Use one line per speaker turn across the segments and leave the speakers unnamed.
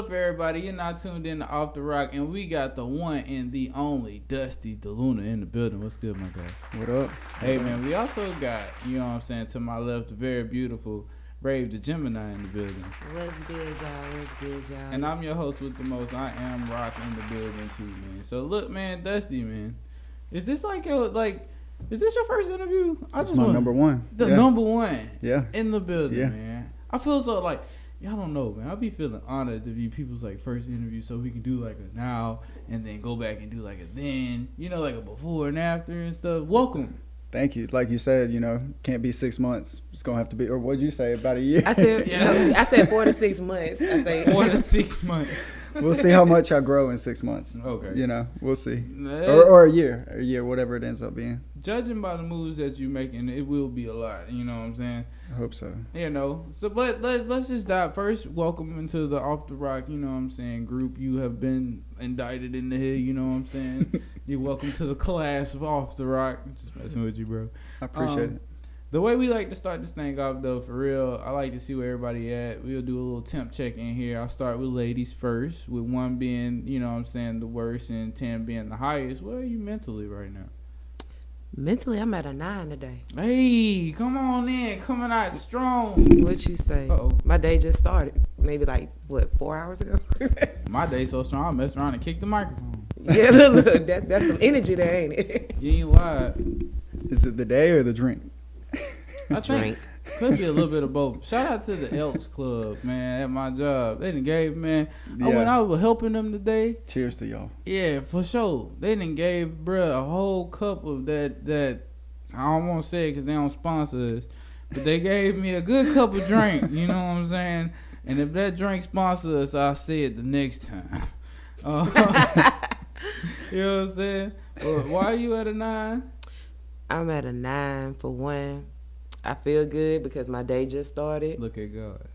up, everybody? You're not tuned in to Off the Rock, and we got the one and the only Dusty DeLuna in the building. What's good, my guy?
What up?
Hey, man, we also got, you know what I'm saying, to my left, the very beautiful Brave the Gemini in the building.
What's good, y'all? What's good, y'all?
And I'm your host with the most. I am Rock in the building, too, man. So, look, man, Dusty, man, is this is this your first interview?
That's my number one.
Number one.
Yeah.
In the building, man. I feel so like, y'all don't know, man. I be feeling honored to be people's like first interview, so we can do like a now and then go back and do like a then, you know, like a before and after and stuff. Welcome.
Thank you. Like you said, you know, can't be 6 months. It's gonna have to be, or what'd you say, about a year?
I said 4 to 6 months. I think
4 to 6 months.
We'll see how much I grow in 6 months.
Okay.
You know, we'll see. Or a year, whatever it ends up being.
Judging by the moves that you're making, it will be a lot. You know what I'm saying?
I hope so.
You know. So, but let's just dive first. Welcome into the Off the Rock, you know what I'm saying, group. You have been indicted in the head. You know what I'm saying? You're welcome to the class of Off the Rock. Just messing with you, bro.
I appreciate it.
The way we like to start this thing off, though, for real, I like to see where everybody at. We'll do a little temp check in here. I'll start with ladies first, with 1 being, you know what I'm saying, the worst and 10 being the highest. Where are you mentally right now?
mentally, I'm at a 9 today.
Hey, come on in. Coming out strong.
What you say?
Uh-oh.
My day just started. Maybe like, 4 hours ago?
My day's so strong, I messed around and kicked the microphone.
Yeah, look, that's some energy there, ain't it?
You ain't lied.
Is it the day or the drink?
I think could be a little bit of both. Shout out to the Elks Club, man, at my job. They done gave, man.
Yeah.
When I was helping them today.
Cheers to y'all.
Yeah, for sure. They done gave, bruh, a whole cup of that I don't want to say it because they don't sponsor us, but they gave me a good cup of drink, you know what I'm saying? And if that drink sponsors us, I'll say it the next time. You know what I'm saying? But why are you at a 9?
I'm at a 9 for one. I feel good because my day just started.
Look at God.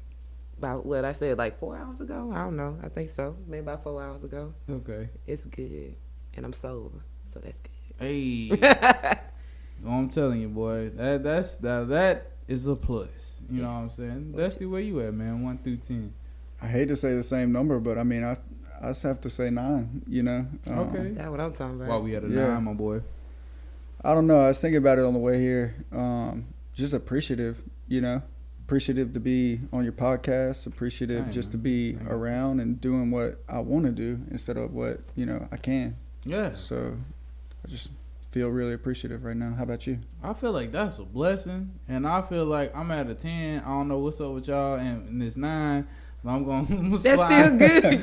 About what I said, like 4 hours ago? I don't know. I think so. Maybe about 4 hours ago.
Okay.
It's good. And I'm sober. So that's good.
Hey. Well, I'm telling you, boy. That is a plus. You know what I'm saying? Dusty, where you at, man? 1 through 10.
I hate to say the same number, but I mean, I just have to say 9, you know?
Okay.
That's what I'm talking about.
Why we at a 9, my boy?
I don't know. I was thinking about it on the way here. Just appreciative, you know? Appreciative to be on your podcast. Appreciative
Same,
just
man.
to be
Same.
around and doing what I want to do instead of what, you know, I can.
Yeah.
So I just feel really appreciative right now. How about you?
I feel like that's a blessing, and I feel like I'm at a 10. I don't know what's up with y'all, and it's 9. But I'm going.
That's still good.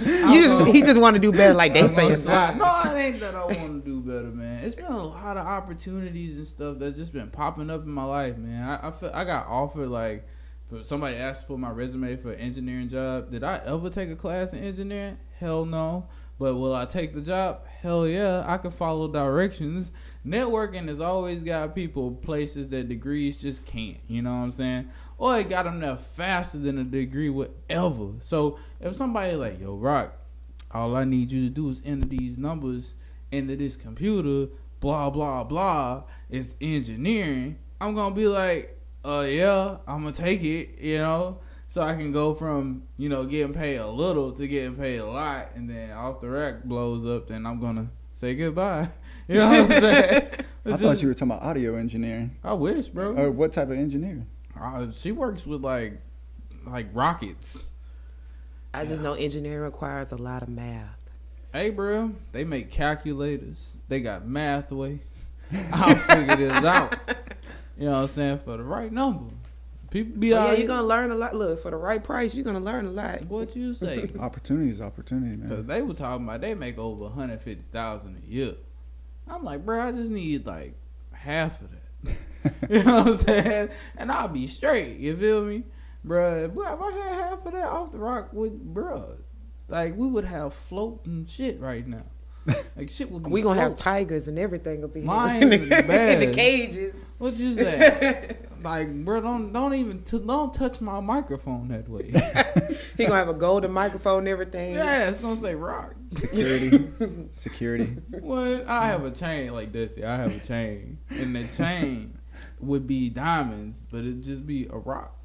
He just want to do better, like they say.
No, it ain't that I want to do better, man. It's been a lot of opportunities and stuff that's just been popping up in my life, man. I feel I got offered, like, somebody asked for my resume for an engineering job. Did I ever take a class in engineering? Hell no. But will I take the job? Hell yeah. I can follow directions. Networking has always got people places that degrees just can't. You know what I'm saying? Or it got them there faster than a degree would ever. So if somebody like, yo, Rock, all I need you to do is enter these numbers into this computer, blah, blah, blah, it's engineering, I'm going to be like, yeah, I'm going to take it, you know? So I can go from, you know, getting paid a little to getting paid a lot, and then Off the Rack blows up, then I'm going to say goodbye. You know what I'm saying?
I thought you were talking about audio engineering.
I wish, bro.
Or what type of engineering?
She works with, like rockets.
I just know engineering requires a lot of math.
Hey, bro, they make calculators. They got Mathway. I'll figure this out. You know what I'm saying? For the right number. People be out.
Yeah, you're going to learn a lot. Look, for the right price, you're going to learn a lot.
What you say?
Opportunity, man.
Because they were talking about they make over $150,000 a year. I'm like, bro, I just need like half of that. You know what I'm saying? And I'll be straight. You feel me? Bro, if I had half of that Off the Rock with, bro, like we would have floating shit right now. Like shit would be
We gonna have tigers and everything up in
Mine is bad.
in the cages.
What you say? Like, bro, don't touch my microphone that way.
He gonna have a golden microphone and everything.
Yeah, it's gonna say Rock.
Security.
What? I have a chain like this. I have a chain, and the chain would be diamonds, but it'd just be a rock,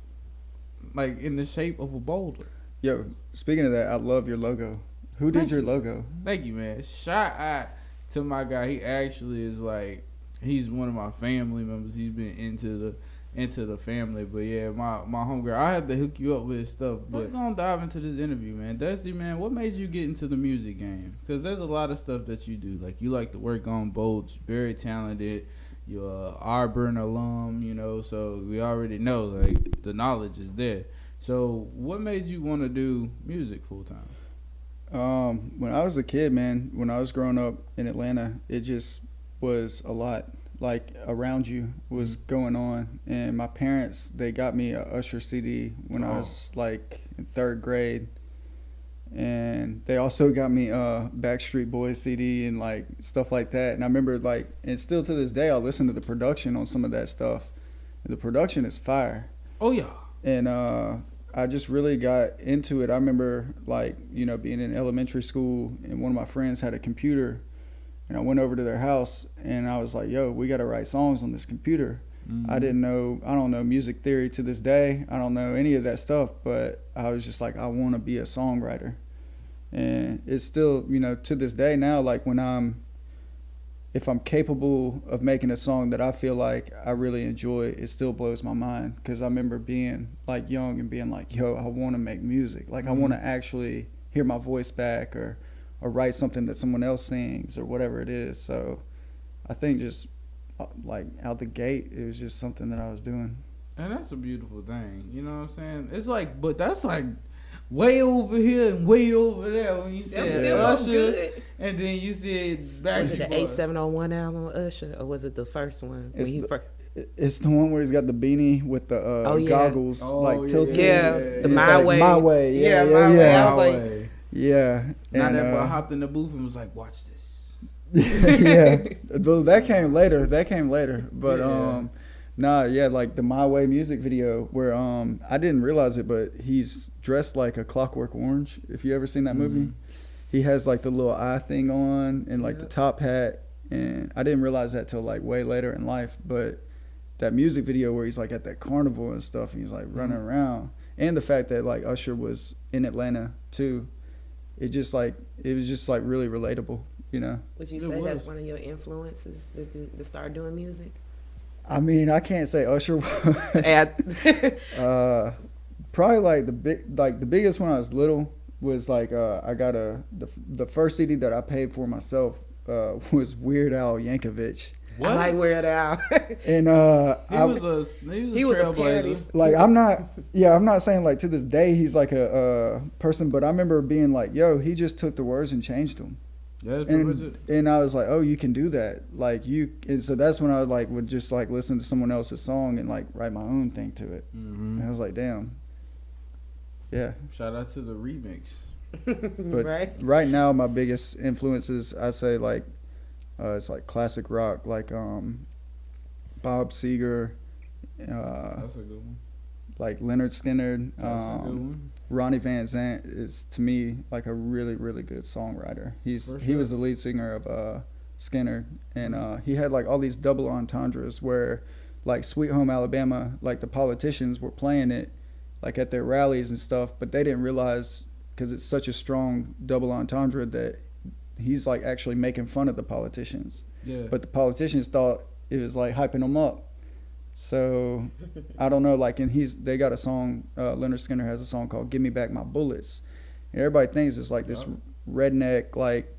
like in the shape of a boulder.
Yo, speaking of that, I love your logo. Who did your logo?
Thank you, man. Shout out to my guy. He actually is like, he's one of my family members. He's been into the family. But yeah, my homegirl, I had to hook you up with his stuff. But let's go and dive into this interview, man. Dusty, man, what made you get into the music game? Because there's a lot of stuff that you do. Like, you like to work on boats, very talented. You're a Auburn alum, you know, so we already know, like, the knowledge is there. So what made you want to do music full time?
When I was a kid, man, when I was growing up in Atlanta, it just was a lot. Like, around you was going on. And my parents, they got me a Usher CD when I was, like, in 3rd grade. And they also got me a Backstreet Boys CD and, like, stuff like that. And I remember, like, and still to this day, I'll listen to the production on some of that stuff. And the production is fire.
Oh, yeah.
And I just really got into it. I remember, like, you know, being in elementary school, and one of my friends had a computer. And I went over to their house, and I was like, yo, we got to write songs on this computer. Mm-hmm. I don't know music theory to this day. I don't know any of that stuff, but I was just like, I want to be a songwriter. And it's still, you know, to this day now, like, if I'm capable of making a song that I feel like I really enjoy, it still blows my mind. Because I remember being, like, young and being like, yo, I want to make music. Like, I want to actually hear my voice back or write something that someone else sings or whatever it is. So I think just, like, out the gate, it was just something that I was doing.
And that's a beautiful thing. You know what I'm saying? It's like, but that's like way over here and way over there when you said Usher, and then you said Backstreet Boys.
Was it the 8701 album of Usher, or was it the first one?
It's the one where he's got the beanie with the goggles, tilted.
Yeah, the My
like,
Way.
My Way. Yeah,
My Way. I was like,
yeah.
Now that boy hopped in the booth and was like, watch this.
Yeah. Well, that came later. But like the My Way music video where I didn't realize it, but he's dressed like a Clockwork Orange. If you ever seen that movie, he has like the little eye thing on and like the top hat, and I didn't realize that till like way later in life. But that music video where he's like at that carnival and stuff, and he's like running around, and the fact that like Usher was in Atlanta too, it was just like really relatable, you know.
Would you say that's one of your influences to start doing music?
I mean, I can't say Usher was. Probably like the biggest when I was little was like I got the first CD that I paid for myself was Weird Al Yankovic.
What?
I like Weird Al.
And
he was a trailblazer.
Like I'm not saying like to this day he's like a person, but I remember being like, yo, he just took the words and changed them.
Yeah,
and I was like, oh, you can do that. Like and so that's when I like would just like listen to someone else's song and like write my own thing to it. Mm-hmm. And I was like, damn. Yeah.
Shout out to the remix.
But right now my biggest influences, I say like it's like classic rock, like Bob Seger.
That's a good one.
Like Leonard Skinner.
That's a good one.
Ronnie Van Zant is to me like a really, really good songwriter. He was the lead singer of Skinner, and he had like all these double entendres where like Sweet Home Alabama, like the politicians were playing it like at their rallies and stuff, but they didn't realize because it's such a strong double entendre that he's like actually making fun of the politicians. Yeah. But the politicians thought it was like hyping them up. So I don't know, like, and they got a song, Leonard Skinner has a song called Give Me Back My Bullets, and everybody thinks it's like this redneck like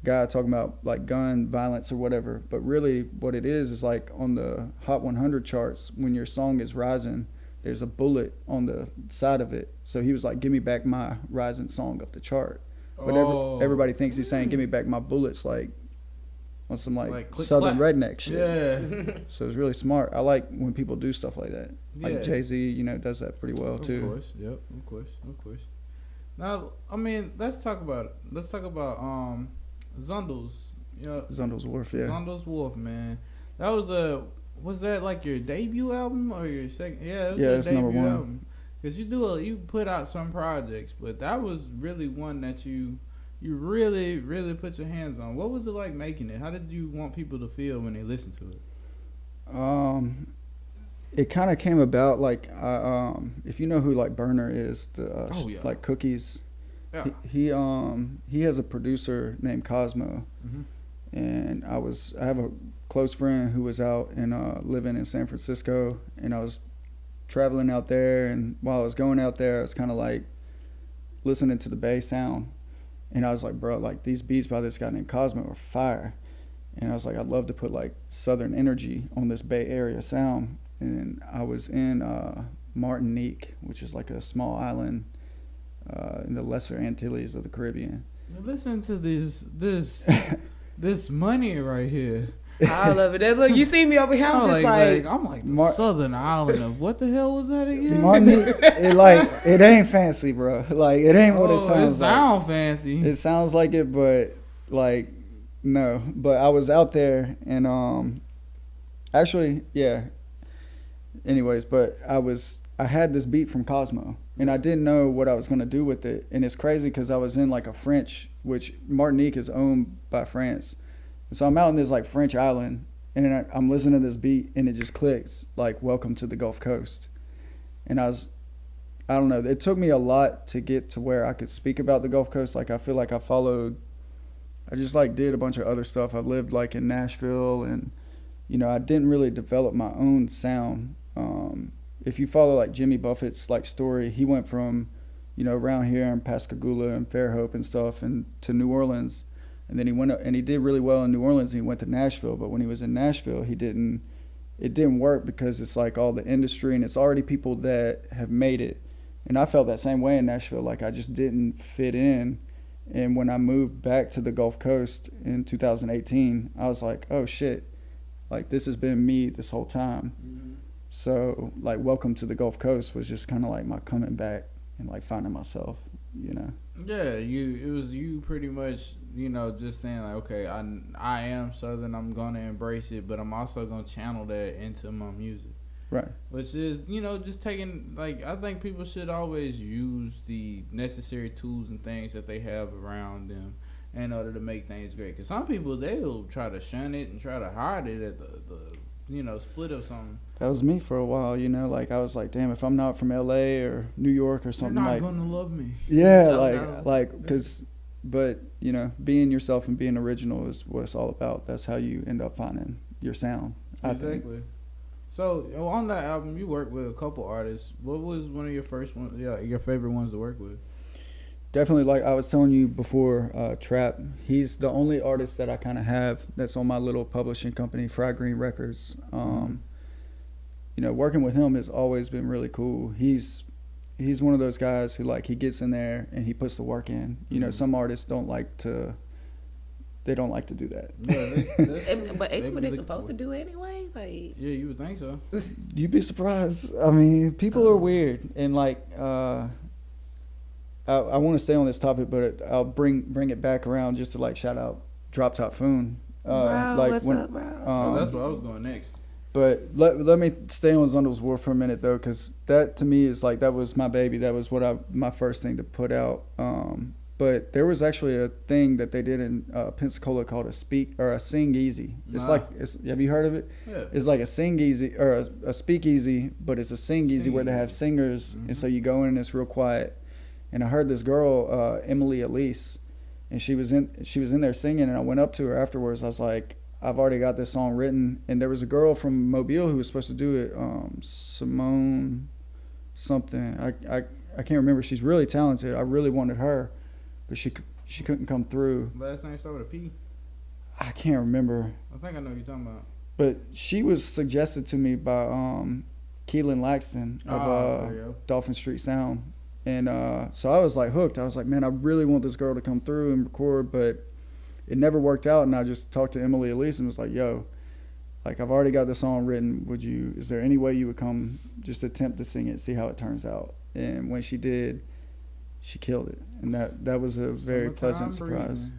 guy talking about like gun violence or whatever, but really what it is like on the Hot 100 charts, when your song is rising, there's a bullet on the side of it. So he was like, give me back my rising song up the chart, but everybody thinks he's saying give me back my bullets like on some like southern redneck shit. Yeah. So it's really smart. I like when people do stuff like that. Yeah. Like Jay-Z, you know, does that pretty well too.
Of course. Yep. Of course. Now, I mean, let's talk about it. Let's talk about Zundels. You know,
Zundels Wolf, yeah.
Zundels Wolf, man. That was that like your debut album or your second? Yeah, it was your debut album. Because you put out some projects, but that was really one that you really, really put your hands on. What was it like making it? How did you want people to feel when they listen to it?
it kind of came about like if you know who like Burner is, the like Cookies.
Yeah.
He has a producer named Cosmo, and I have a close friend who was out and living in San Francisco, and I was traveling out there, and while I was going out there, I was kind of like listening to the Bay sound, and I was like, bro, like these beats by this guy named Cosmo are fire, and I was like, I'd love to put like Southern energy on this Bay Area sound, and I was in Martinique, which is like a small island in the Lesser Antilles of the Caribbean.
Listen to this money right here.
I love it. Look, you see me over here. I'm just like
I'm like the southern island of what the hell was that again?
Martinique, it ain't fancy, bro. Like it ain't what it sounds like. It sounds
fancy.
It sounds like it, but like no. But I was out there and actually, yeah. Anyways, but I had this beat from Cosmo, and I didn't know what I was gonna do with it. And it's crazy because I was in like a French, which Martinique is owned by France. So I'm out in this like French island, and I'm listening to this beat, and it just clicks like "Welcome to the Gulf Coast," and I don't know. It took me a lot to get to where I could speak about the Gulf Coast. Like I feel like I just like did a bunch of other stuff. I lived like in Nashville, and I didn't really develop my own sound. If you follow like Jimmy Buffett's like story, he went from around here in Pascagoula and Fairhope and stuff, and to New Orleans. And then he went up, and he did really well in New Orleans, and he went to Nashville. But when he was in Nashville, it didn't work because it's like all the industry, and it's already people that have made it. And I felt that same way in Nashville. Like I just didn't fit in. And when I moved back to the Gulf Coast in 2018, I was like, oh shit, like this has been me this whole time. Mm-hmm. So like Welcome to the Gulf Coast was just kind of like my coming back and like finding myself,
Yeah, it was you pretty much, just saying like, okay, I am Southern, I'm gonna embrace it, but I'm also gonna channel that into my music.
Right.
Which is, just taking, like, I think people should always use the necessary tools and things that they have around them in order to make things great. Because some people, they'll try to shun it and try to hide it at the split of something.
That was me for a while, like I was like, damn, if I'm not from LA or New York or something,
you're not gonna love me.
Yeah, but being yourself and being original is what it's all about. That's how you end up finding your sound.
Exactly. So on that album, you worked with a couple artists. What was one of your first ones? Yeah, your favorite ones to work with?
Definitely, like I was telling you before, Trap. He's the only artist that I kind of have that's on my little publishing company, Fried Green Records. Working with him has always been really cool. He's one of those guys who like he gets in there and he puts the work in. Some artists don't like to do that.
Yeah, but ain't what they supposed to do anyway? Like,
yeah, you would think so.
You'd be surprised. I mean, people are weird, and like I want to stay on this topic, but I'll bring it back around just to like shout out Drop Top Foon.
Bro, what's up, bro?
That's where I was going next.
But let me stay on Zundels War for a minute though, because that to me is like that was my baby. That was my first thing to put out. But there was actually a thing that they did in Pensacola called a Sing Easy. It's have you heard of it?
Yeah.
It's like a Sing Easy or a Speak Easy, but it's a Sing Easy where they have singers, and so you go in and it's real quiet. And I heard this girl, Emily Elise, and she was in there singing, and I went up to her afterwards. I was like, I've already got this song written. And there was a girl from Mobile who was supposed to do it, Simone something. I can't remember. She's really talented. I really wanted her, but she couldn't come through.
Last name start with a P?
I can't remember.
I think I know what you're talking about.
But she was suggested to me by Keelan Laxton of Dolphin Street Sound. And so I was like hooked. I was like, man, I really want this girl to come through and record, but it never worked out. And I just talked to Emily Elise and was like, yo, like I've already got this song written. Is there any way you would come just attempt to sing it, see how it turns out? And when she did, she killed it. And that was a very pleasant surprise.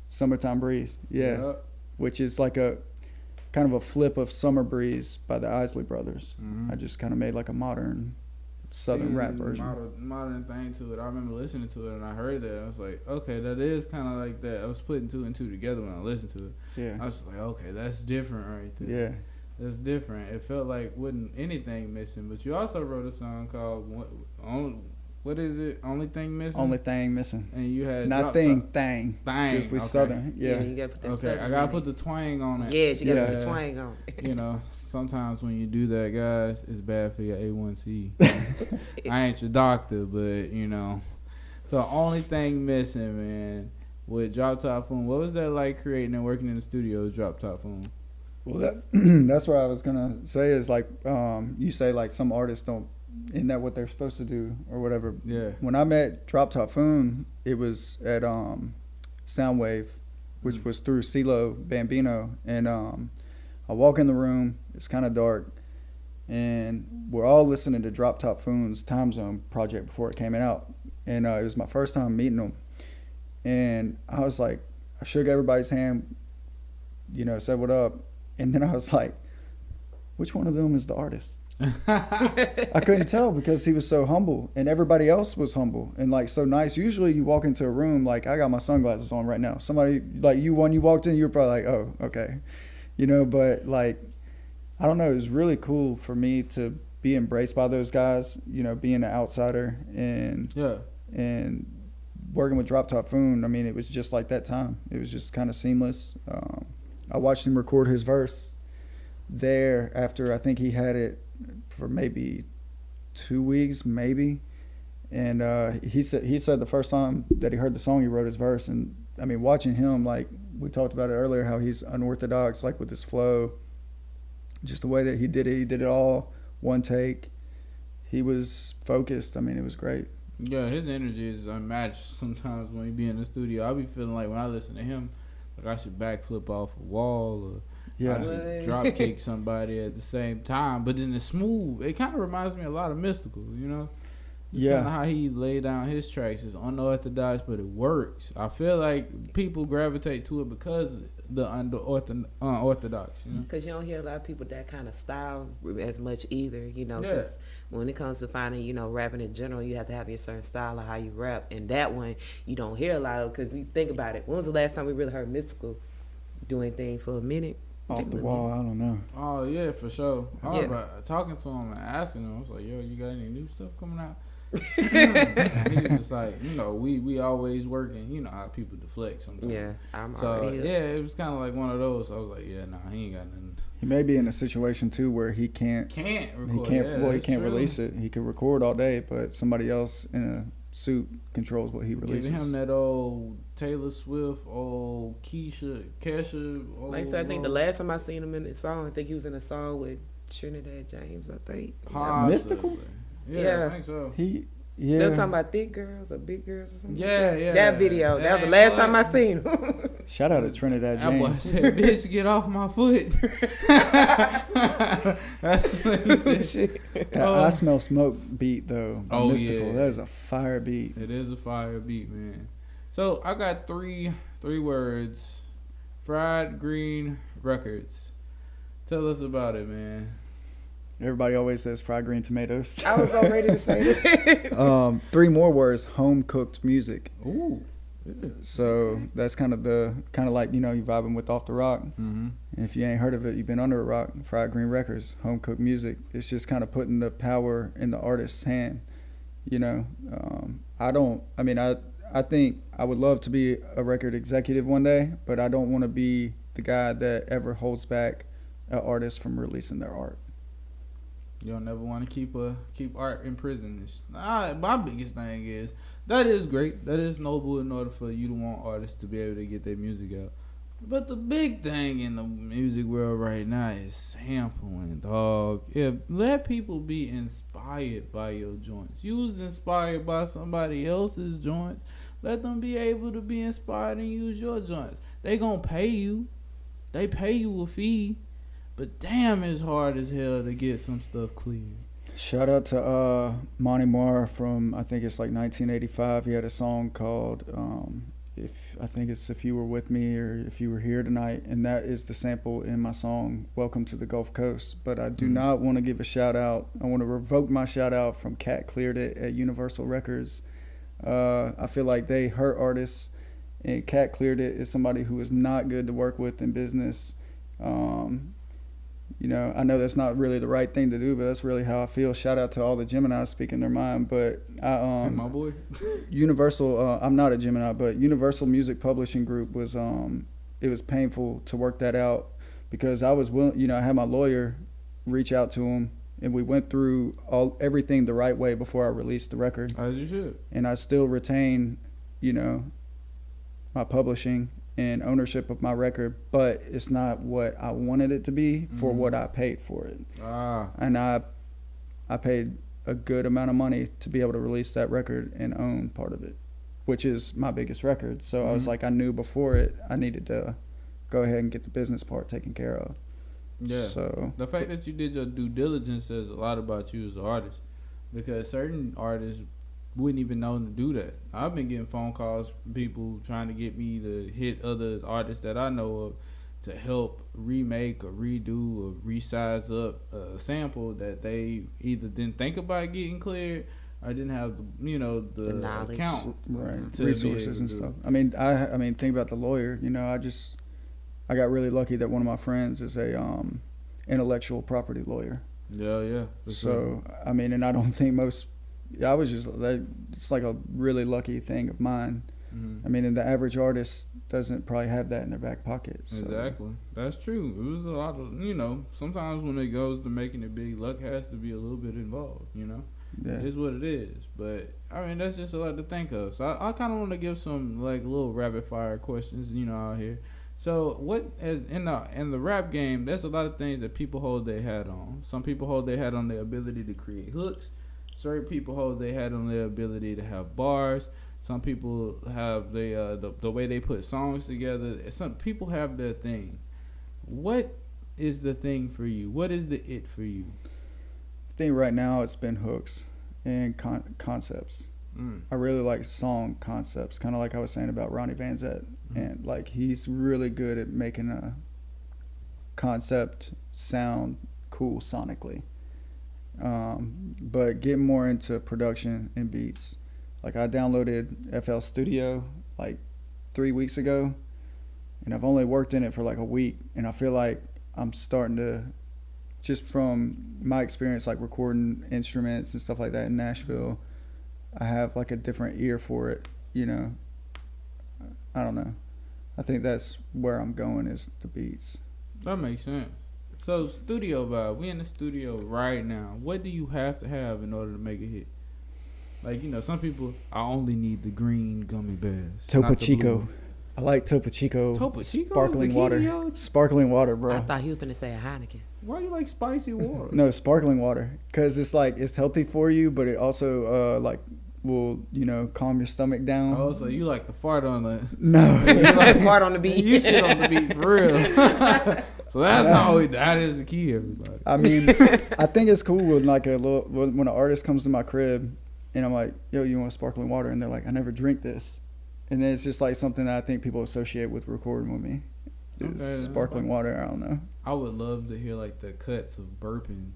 Summertime Breeze. Yeah. Yep. Which is like a kind of a flip of Summer Breeze by the Isley Brothers. Mm-hmm. I just kind of made like a modern Southern rap version.
Modern thing to it. I remember listening to it and I heard that. I was like, okay, that is kind of like that. I was putting two and two together when I listened to it.
Yeah.
I was just like, okay, that's different right there.
Yeah.
It's different. It felt like wasn't anything missing. But you also wrote a song called what is it? Only Thing Missing.
Only Thing Missing.
And you had
not thing. Because we Southern. Yeah.
You gotta put that
okay. I gotta put the twang on it.
Yes, you gotta put the twang on it.
You know, sometimes when you do that, guys, it's bad for your A1C. I ain't your doctor, but you know. So Only Thing Missing, man. With Drop Top Phone, what was that like creating and working in the studio with Drop Top Phone?
Well, that's what I was gonna say is like you say like some artists don't, isn't that what they're supposed to do or whatever.
Yeah.
When I met Drop Top Phone, it was at Soundwave, which was through CeeLo Bambino, and I walk in the room, it's kind of dark, and we're all listening to Drop Top Phone's Time Zone project before it came out, and it was my first time meeting him, and I was like, I shook everybody's hand, you know, said what up. And then I was like, which one of them is the artist? I couldn't tell because he was so humble and everybody else was humble and like so nice. Usually you walk into a room, like I got my sunglasses on right now. Somebody like you, when you walked in, you were probably like, oh, okay. You know, but like, I don't know. It was really cool for me to be embraced by those guys, you know, being an outsider and working with Drop Top Phone. I mean, it was just like that time. It was just kind of seamless. I watched him record his verse there after I think he had it for maybe 2 weeks, maybe. And he said the first time that he heard the song, he wrote his verse. And I mean, watching him, like we talked about it earlier, how he's unorthodox, like with his flow, just the way that he did it all one take. He was focused. I mean, it was great.
Yeah, his energy is unmatched. Sometimes when he be in the studio, I be feeling like when I listen to him, like I should backflip off a wall or I should drop kick somebody at the same time. But then it's smooth. It kind of reminds me a lot of Mystical, you know? It's kind of how he laid down his tracks. It's unorthodox, but it works. I feel like people gravitate to it because the unorthodox, you know?
Because you don't hear a lot of people that kind of style as much either, you know? Because when it comes to finding, you know, rapping in general, you have to have your certain style of how you rap. And that one, you don't hear a lot of, because you think about it. When was the last time we really heard Mystical do anything for a minute?
Off the wall, I don't know.
Oh, yeah, for sure. I was about talking to him and asking him, I was like, yo, you got any new stuff coming out? He was just like, you know, we always working. You know how people deflect sometimes.
Yeah,
it was kind of like one of those. I was like, yeah, nah, he ain't got nothing.
He may be in a situation too where he can't
record.
He can't release it. He can record all day, but somebody else in a suit controls what he releases.
Giving him that old Taylor Swift, old Kesha.
Like I said, I think the last time I seen him in a song, I think he was in a song with Trinidad James. I think
Mystical.
Yeah, I think so.
They were talking about thick girls or big girls or something.
Yeah.
That video. That was the last time I seen him.
Shout out to Trinidad James.
That boy said, bitch, get off my foot. That's what he said.
That I Smell Smoke beat, though. Mystical.
Yeah.
That is a fire beat.
It is a fire beat, man. So I got three words. Fried Green Records. Tell us about it, man.
Everybody always says fried green tomatoes.
I was all ready to say that.
3 more words: home cooked music.
Ooh.
So that's kind of like, you know, you vibing with Off the Rock. Mm-hmm. And if you ain't heard of it, you've been under a rock. Fried Green Records, home cooked music. It's just kind of putting the power in the artist's hand. You know, I think I would love to be a record executive one day, but I don't want to be the guy that ever holds back an artist from releasing their art.
You don't never want to keep art in prison. My biggest thing is that is great. That is noble in order for you to want artists to be able to get their music out. But the big thing in the music world right now is sampling, dog. Let people be inspired by your joints. You was inspired by somebody else's joints. Let them be able to be inspired and use your joints. They gonna pay you. They pay you a fee. But damn, it's hard as hell to get some stuff cleared.
Shout out to Monty Moore from, I think it's like 1985. He had a song called If You Were With Me or If You Were Here Tonight, and that is the sample in my song Welcome to the Gulf Coast. But I do not want to give a shout out. I want to revoke my shout out from Cat Cleared It at Universal Records. I feel like they hurt artists, and Cat Cleared It is somebody who is not good to work with in business. You know, I know that's not really the right thing to do, but that's really how I feel. Shout out to all the Geminis speaking their mind. But
Hey, my boy.
Universal, I'm not a Gemini, but Universal Music Publishing Group was, it was painful to work that out because I was willing, you know, I had my lawyer reach out to him and we went through everything the right way before I released the record.
As you should.
And I still retain, you know, my publishing and ownership of my record, but it's not what I wanted it to be for what I paid for it. And I paid a good amount of money to be able to release that record and own part of it, which is my biggest record. So I was like, I knew before it, I needed to go ahead and get the business part taken care of.
Yeah.
So
the fact that you did your due diligence says a lot about you as an artist, because certain artists wouldn't even know to do that. I've been getting phone calls from people trying to get me to hit other artists that I know of to help remake or redo or resize up a sample that they either didn't think about getting cleared or didn't have the
knowledge,
account,
right, resources and stuff. I mean, think about the lawyer. You know, I got really lucky that one of my friends is a intellectual property lawyer.
Yeah.
So I mean, and I don't think most. I was just it's like a really lucky thing of mine. I mean, and the average artist doesn't probably have that in their back pocket. So.
Exactly. That's true. It was a lot of, sometimes when it goes to making it big, luck has to be a little bit involved, Yeah. It is what it is. But, I mean, that's just a lot to think of. So I kind of want to give some, like, little rapid fire questions, out here. So in the rap game, there's a lot of things that people hold their hat on. Some people hold their hat on their ability to create hooks. Certain people hold their hat on their ability to have bars. Some people have the way they put songs together. Some people have their thing. What is the thing for you? What is the it for you?
I think right now it's been hooks and concepts. I really like song concepts, kind of like I was saying about Ronnie Van Zant. And like he's really good at making a concept sound cool sonically. But getting more into production and beats. Like I downloaded FL Studio like 3 weeks ago, and I've only worked in it for like a week, and I feel like I'm starting to, just from my experience like recording instruments and stuff like that in Nashville, I have like a different ear for it, I don't know. I think that's where I'm going is the beats.
That makes sense. So studio vibe, we in the studio right now. What do you have to have in order to make a hit? Like, some people, I only need the green gummy bears.
Topo Chico. I like Topo Chico.
Topo Chico
sparkling water. Sparkling water, bro.
I thought he was finna say a Heineken.
Why you like spicy water?
No, sparkling water. Because it's like, it's healthy for you, but it also, will, calm your stomach down.
Oh, so you like the fart on the...
No.
You like the fart on the beat.
You shit on the beat, for real. So that is the key, everybody.
I mean, I think it's cool when when an artist comes to my crib and I'm like, yo, you want sparkling water? And they're like, I never drink this. And then it's just like something that I think people associate with recording with me. Is sparkling water. I don't know.
I would love to hear like the cuts of burping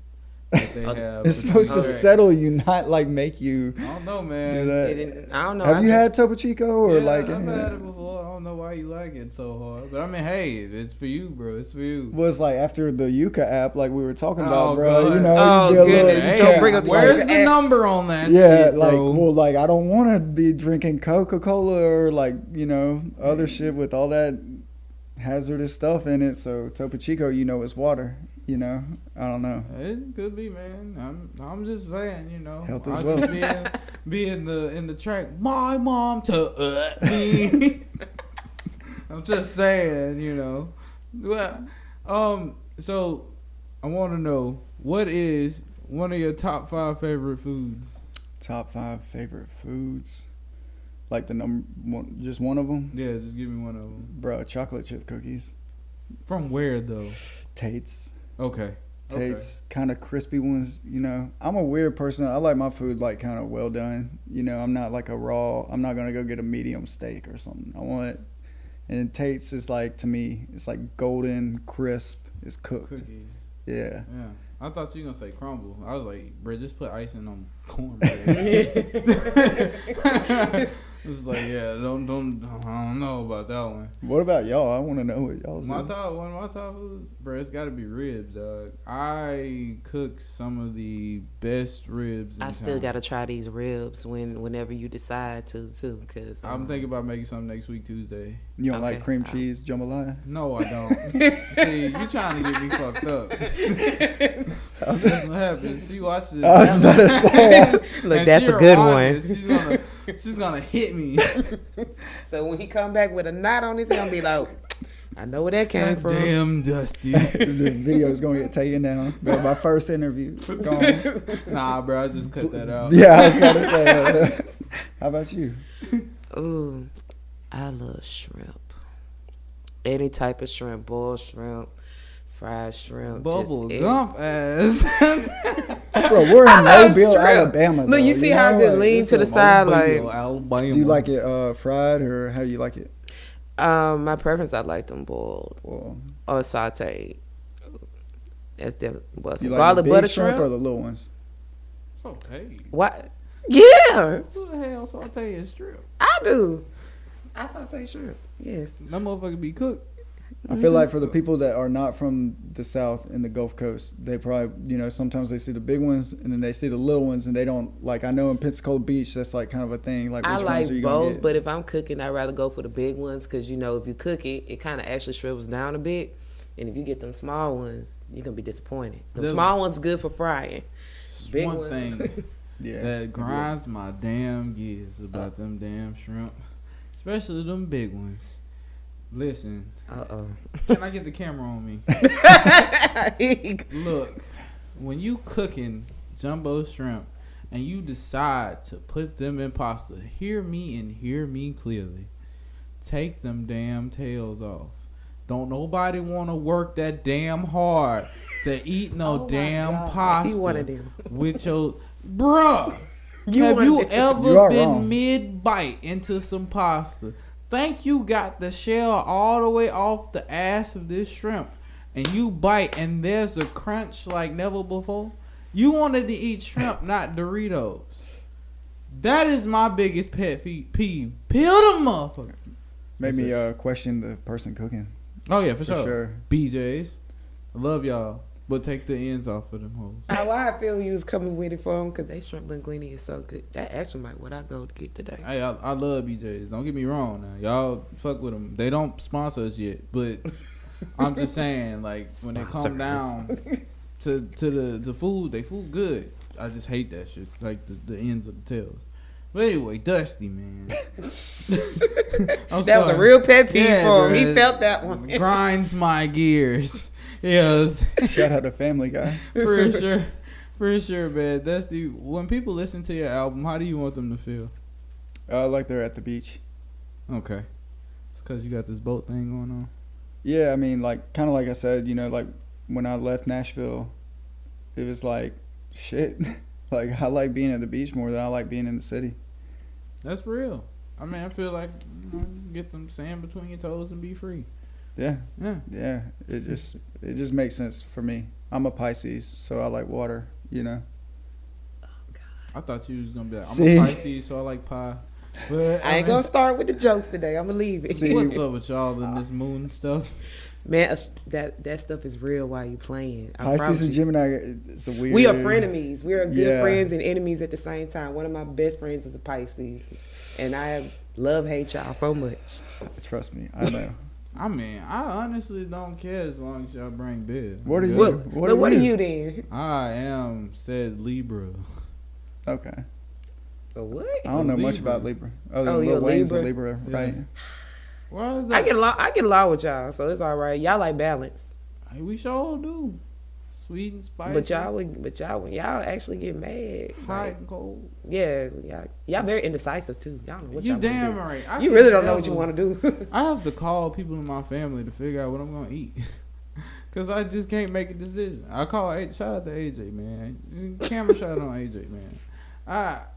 that they have.
It's supposed to settle you, not like make you.
I don't know, man.
Do that.
I don't know.
Have you had Topo Chico or
I've had it before. I don't know why you like it so hard, but I mean, hey, it's for you, bro. It's for you.
Was like after the Yuka app, like we were talking about, bro.
God.
Goodness. Don't bring up
where's the number on that?
Yeah,
shit,
like
bro?
well, like I don't want to be drinking Coca-Cola or like other shit with all that hazardous stuff in it. So Topo Chico, is water. I don't know.
It could be, man. I'm just saying,
Health as
I'll
well.
just be in the track. My mom to me. I'm just saying, Well, so I want to know, what is one of your top 5 favorite foods?
Top 5 favorite foods. Like the number one, just one of them?
Yeah, just give me one of them.
Bro, chocolate chip cookies.
From where though?
Tate's.
Okay.
Tate's kind of crispy ones, I'm a weird person. I like my food like kind of well done. I'm not like I'm not going to go get a medium steak or something. I want it. And Tate's is like, to me, it's like golden, crisp, it's cooked.
Cookies.
Yeah.
Yeah. I thought you were going to say crumble. I was like, bro, just put icing on cornbread. It's like, yeah, I don't know about that one.
What about y'all? I want to know what y'all say.
One of my top foods, bro, it's got to be ribs, dog. I cook some of the best ribs in
I still got to try these ribs whenever you decide to, too. Cause,
I'm thinking about making something next week, Tuesday.
You don't like cream cheese jambalaya?
No, I don't. See, you trying to get me fucked up. That's what happens. She watches this.
I was about to say.
Look, that's a good one.
She's gonna hit me.
So when he come back with a knot on his head, I'm be like, I know where that came from.
Damn, Dusty.
The video is going to get taken down. But my first interview. Gone.
Nah, bro, I just cut that out.
Yeah, I was about to say. How about you?
Ooh, I love shrimp. Any type of shrimp, boiled shrimp, fried shrimp.
Bubble gump ass.
Bro, we're in Mobile, Alabama.
Look, you see how I just lean to the side, like.
Alabama.
Do you like it fried or how do you like it?
My preference, I like them boiled
Well,
or sauteed. That's definitely
you like
garlic
the big
butter
shrimp or the little ones?
Saute.
What? Yeah,
Who the hell saute is strip?
I do. I saute shrimp. Yes.
That motherfucker be cooked.
I feel like for the people that are not from the South and the Gulf Coast, they probably, sometimes they see the big ones and then they see the little ones and they don't, like, I know in Pensacola Beach, that's like kind of a thing. Like,
I
which
like
ones are you gonna
both,
get?
but if I'm cooking, I'd rather go for the big ones because, if you cook it, it kind of actually shrivels down a bit. And if you get them small ones, you're going to be disappointed. The small ones good for frying. Big
One
ones.
thing
Yeah.
that grinds my damn gears about them damn shrimp, especially them big ones. Listen, can I get the camera on me? Look, when you cooking jumbo shrimp and you decide to put them in pasta, hear me and hear me clearly. Take them damn tails off. Don't nobody want to work that damn hard to eat no damn pasta with your bruh. Have you ever been mid-bite into some pasta? Think you got the shell all the way off the ass of this shrimp and you bite and there's a crunch like never before? You wanted to eat shrimp, not Doritos. That is my biggest pet peeve. Peel them motherfucker.
Made me question the person cooking.
Oh yeah, for sure. BJ's. I love y'all. But take the ends off of them hoes.
Why I feel you was coming with it for them because they shrimp linguine is so good. That actually might what I go to get today.
Hey, I love BJ's. Don't get me wrong now. Y'all fuck with them. They don't sponsor us yet. But I'm just saying, like, when they come down to the food, they food good. I just hate that shit. Like, the ends of the tails. But anyway, Dusty, man.
That was a real pet peeve for him. He felt that one.
Grinds my gears. Yes.
Shout out to Family Guy.
For sure, man. Dusty, when people listen to your album, how do you want them to feel?
Like they're at the beach.
Okay. It's because you got this boat thing going on?
Yeah, I mean, like, kind of like I said, like, when I left Nashville, it was like, shit. Like, I like being at the beach more than I like being in the city.
That's real. I mean, I feel like get them sand between your toes and be free.
Yeah. It just makes sense for me. I'm a Pisces, so I like water. Oh
God.
I thought you was gonna be like, I'm a Pisces, so I like pie. But
I ain't gonna start with the jokes today. I'm gonna leave it.
What's up with y'all in this moon stuff?
Man, that stuff is real while you playing.
Pisces and Gemini, it's a weird.
We are frenemies. We are good friends and enemies at the same time. One of my best friends is a Pisces, and I hate y'all so much.
Trust me, I know.
I mean, I honestly don't care as long as y'all bring beer.
What are you?
What are you then?
I am said Libra.
Okay.
A what?
I don't know much about Libra. Oh,
you're
Lil Wayne's
Libra?
a Libra, right?
Why is that?
I get along with y'all, so it's all right. Y'all like balance.
Hey, we sure do. Sweet and spicy.
But y'all actually get mad.
Hot and cold.
Yeah, y'all very indecisive too. Y'all know what y'all want to do.
You damn right.
You really don't know what you want to do.
I have to call people in my family to figure out what I'm gonna eat. Cause I just can't make a decision. I call shout out to AJ, man. Camera shot on AJ, man.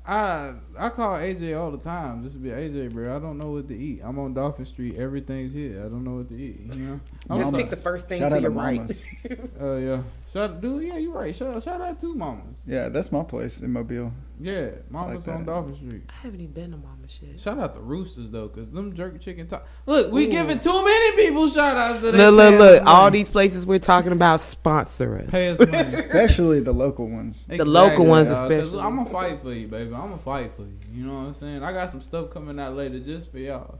I call AJ all the time just to be AJ, bro. I don't know what to eat. I'm on Dolphin Street. Everything's here. I don't know what to eat. You know.
Just pick the first thing to your right.
Yeah. Yeah, you're right. Shout out to Mamas.
Yeah, that's my place in Mobile.
Yeah, Mama's on Dolphin Street.
I haven't even been to Mama's yet.
Shout out to Roosters though, cause them jerk chicken top. Look, we giving too many people shout outs to that.
Look. All these places we're talking about sponsor us.
Pay us money.
Especially the local ones.
The local ones especially.
I'm gonna fight for you, baby. I'm gonna fight for you. You know what I'm saying? I got some stuff coming out later just for y'all.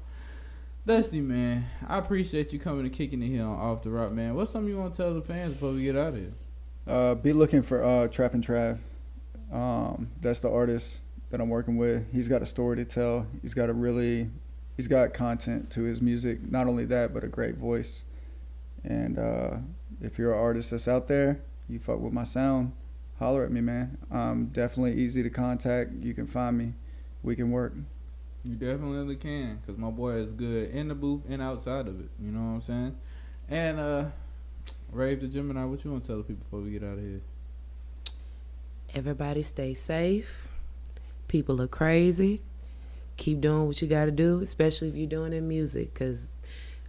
Dusty, man, I appreciate you coming and kicking it here on Off the Rock, man. What's something you want to tell the fans before we get out of here?
Be looking for Trap and Trav. That's the artist that I'm working with. He's got a story to tell. He's got content to his music. Not only that, but a great voice. And if you're an artist that's out there, you fuck with my sound, holler at me, man. I'm definitely easy to contact. You can find me. We can work.
You definitely can, because my boy is good in the booth and outside of it. You know what I'm saying? And Rave the Gemini, what you want to tell the people before we get out of here?
Everybody stay safe. People are crazy. Keep doing what you got to do, especially if you're doing it in music, because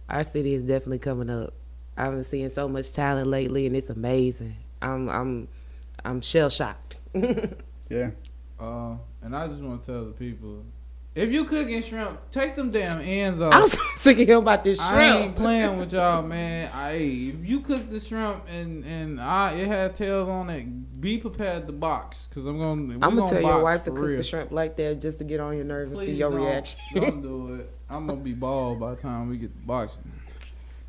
our city is definitely coming up. I've been seeing so much talent lately, and it's amazing. I'm shell shocked.
Yeah.
And I just want to tell the people, if you cooking shrimp, take them damn ends off.
I'm so sick of him about this shrimp.
I ain't playing with y'all, man. If you cook the shrimp and it had tails on it, be prepared to box, because I'm gonna tell your wife to cook the shrimp
like that just to get on your nerves and see your reaction.
Don't do it. I'm gonna be bald by the time we get to boxing.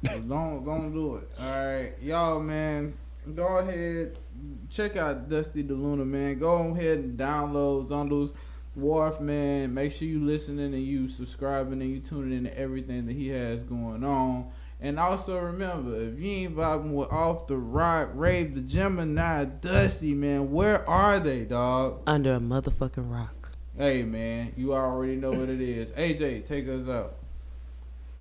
So don't do it. All right, y'all, man. Go ahead, check out Dusty DeLuna, man. Go ahead and download Zondal's Wharf, man. Make sure you listening and you subscribing and you tuning in to everything that he has going on. And also remember, if you ain't vibing with Off the Rock, Rave the Gemini, Dusty, man, where are they, dog?
Under a motherfucking rock.
Hey, man, you already know what it is. AJ, take us out.